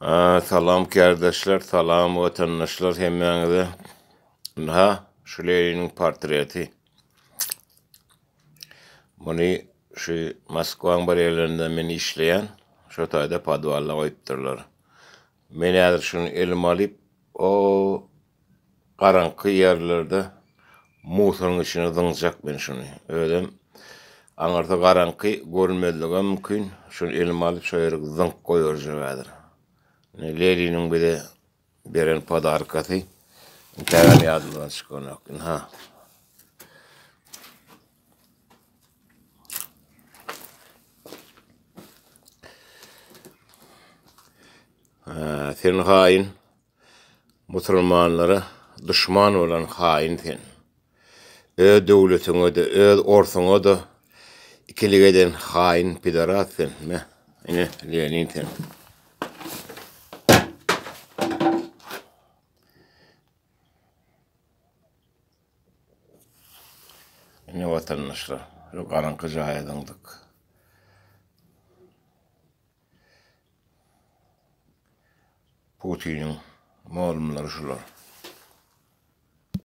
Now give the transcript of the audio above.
Salam kardeşler, salam vatandaşlar hemmeňize. Şu Leninin portreti. Bunu şu Moskvaň bir ýerlerinde men işleýän, şo taýda podwalla goýupdyrlar. Men häzir şunu elim alyp, o garaňky ýerlerde musaryň içine zyňjak men şunu. Ödem aňarda garaňky görmezlige mümkin. Şunu elim alyp şo ýere zyňk goýarjak häzir. Leninin bir de beren podarkasy. Täze ýadydan çykanak. Sen hain, musulmanlara düşman olan hain sen. Öz döwletiňe de, öz orsuňa da ikiligeden hain pidarat sen. Ine Lenin sen. Ne vatandaşlar, şu garaňky jaýdyndyk. Putin'in malumları şular.